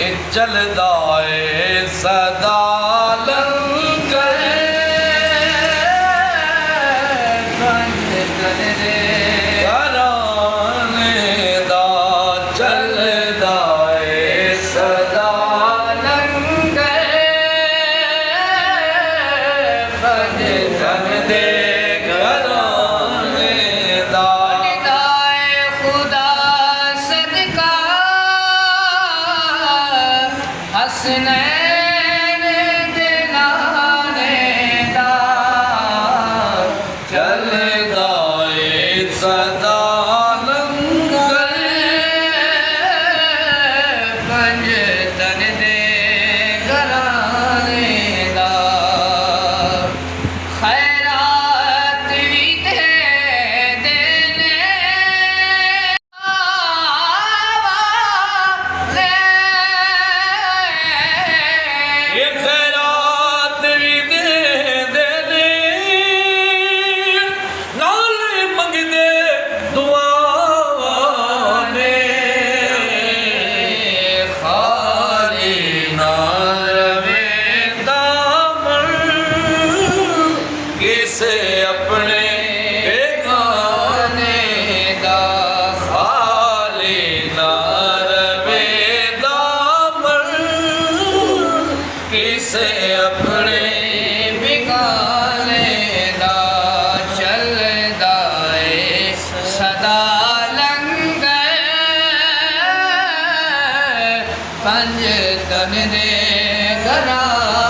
चलदा है सदा लंगर घराने दा चलदा है सदा लंगर भजन दे घराने दा निगाहे खुदा सदका हसनैन दे नाने दा चलदा है सदा लंगर पंजतन दे घराने दा खैरात भी दे देने ये खैरात भी दे देने नाल मंगदे दुआ ने खाली ना रवे दामन किसे अपने बेगाने दा खाली ना रवे दामन किसे अपने बिगाने दा चलदा है सदा लंगर पंजतन दे घराने